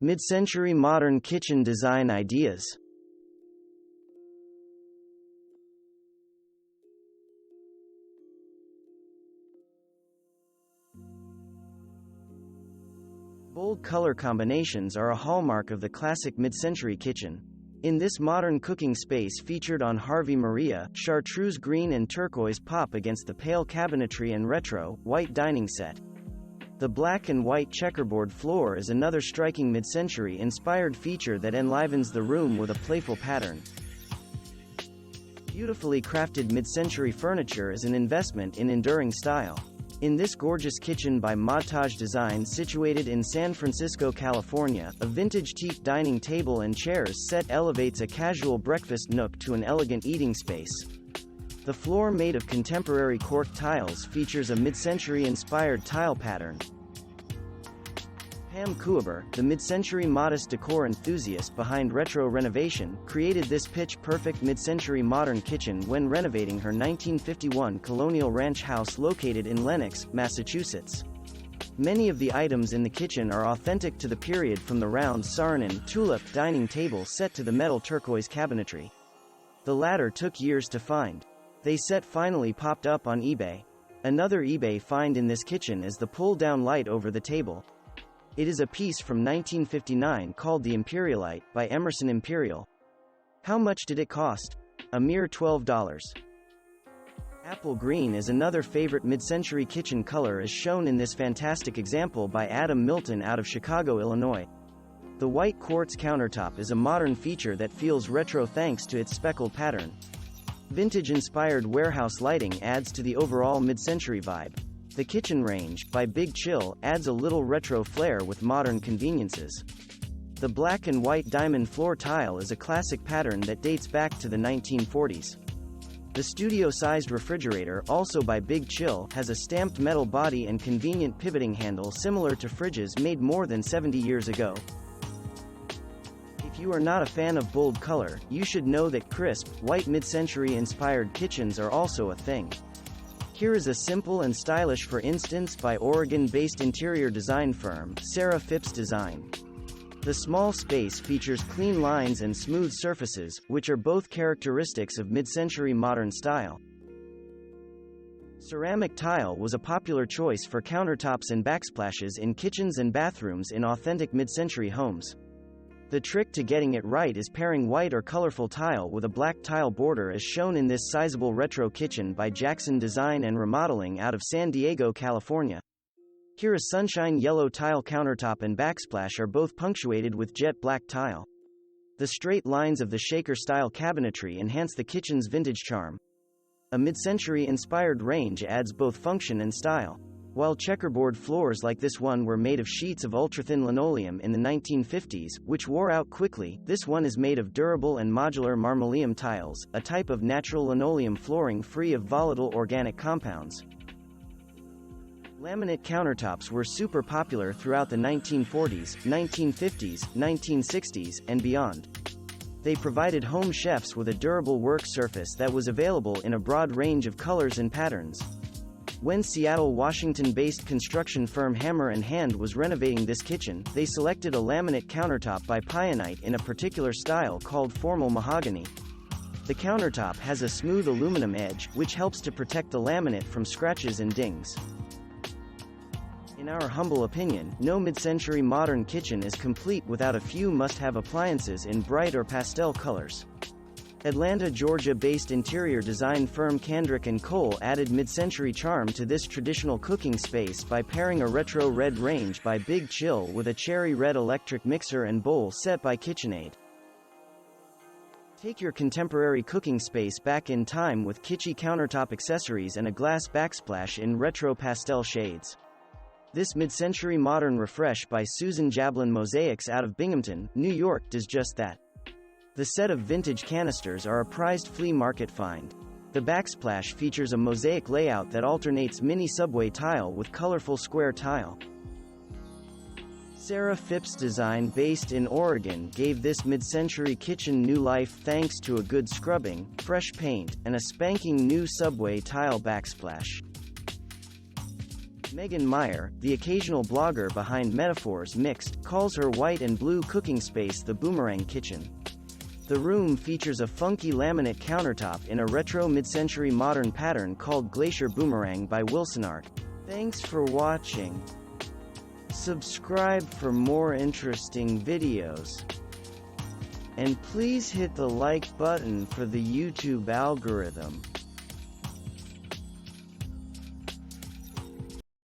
Mid-century modern kitchen design ideas. Bold color combinations are a hallmark of the classic mid-century kitchen. In this modern cooking space featured on Harvey Maria, chartreuse green and turquoise pop against the pale cabinetry and retro, white dining set. The black and white checkerboard floor is another striking mid-century inspired feature that enlivens the room with a playful pattern. Beautifully crafted mid-century furniture is an investment in enduring style. In this gorgeous kitchen by Montage Design situated in San Francisco, California, a vintage teak dining table and chairs set elevates a casual breakfast nook to an elegant eating space. The floor, made of contemporary cork tiles, features a mid-century inspired tile pattern. Pam Kuiber, the mid-century modest decor enthusiast behind retro renovation, created this pitch-perfect mid-century modern kitchen when renovating her 1951 colonial ranch house located in Lenox, Massachusetts. Many of the items in the kitchen are authentic to the period, from the round Saarinen tulip dining table set to the metal turquoise cabinetry. The latter took years to find. They set finally popped up on eBay. Another eBay find in this kitchen is the pull-down light over the table. It is a piece from 1959 called The Imperialite, by Emerson Imperial. How much did it cost? A mere $12. Apple green is another favorite mid-century kitchen color, as shown in this fantastic example by Adam Milton out of Chicago, Illinois. The white quartz countertop is a modern feature that feels retro thanks to its speckled pattern. Vintage-inspired warehouse lighting adds to the overall mid-century vibe. The kitchen range, by Big Chill, adds a little retro flair with modern conveniences. The black and white diamond floor tile is a classic pattern that dates back to the 1940s. The studio-sized refrigerator, also by Big Chill, has a stamped metal body and convenient pivoting handle similar to fridges made more than 70 years ago. If you are not a fan of bold color, you should know that crisp, white mid-century inspired kitchens are also a thing. Here is a simple and stylish for instance by Oregon-based interior design firm, Sarah Phipps Design. The small space features clean lines and smooth surfaces, which are both characteristics of mid-century modern style. Ceramic tile was a popular choice for countertops and backsplashes in kitchens and bathrooms in authentic mid-century homes. The trick to getting it right is pairing white or colorful tile with a black tile border, as shown in this sizable retro kitchen by Jackson Design and Remodeling out of San Diego, California. Here a sunshine yellow tile countertop and backsplash are both punctuated with jet black tile. The straight lines of the shaker-style cabinetry enhance the kitchen's vintage charm. A mid-century inspired range adds both function and style. While checkerboard floors like this one were made of sheets of ultra-thin linoleum in the 1950s, which wore out quickly, this one is made of durable and modular marmoleum tiles, a type of natural linoleum flooring free of volatile organic compounds. Laminate countertops were super popular throughout the 1940s, 1950s, 1960s, and beyond. They provided home chefs with a durable work surface that was available in a broad range of colors and patterns. When Seattle, Washington-based construction firm Hammer & Hand was renovating this kitchen, they selected a laminate countertop by Pionite in a particular style called formal mahogany. The countertop has a smooth aluminum edge, which helps to protect the laminate from scratches and dings. In our humble opinion, no mid-century modern kitchen is complete without a few must-have appliances in bright or pastel colors. Atlanta, Georgia-based interior design firm Kandrick & Cole added mid-century charm to this traditional cooking space by pairing a retro red range by Big Chill with a cherry red electric mixer and bowl set by KitchenAid. Take your contemporary cooking space back in time with kitschy countertop accessories and a glass backsplash in retro pastel shades. This mid-century modern refresh by Susan Jablin Mosaics out of Binghamton, New York does just that. The set of vintage canisters are a prized flea market find. The backsplash features a mosaic layout that alternates mini subway tile with colorful square tile. Sarah Phipps Design, based in Oregon, gave this mid-century kitchen new life thanks to a good scrubbing, fresh paint, and a spanking new subway tile backsplash. Megan Meyer, the occasional blogger behind Metaphors Mixed, calls her white and blue cooking space the Boomerang Kitchen. The room features a funky laminate countertop in a retro mid-century modern pattern called Glacier Boomerang by Wilson Art. Thanks for watching. Subscribe for more interesting videos. And please hit the like button for the YouTube algorithm.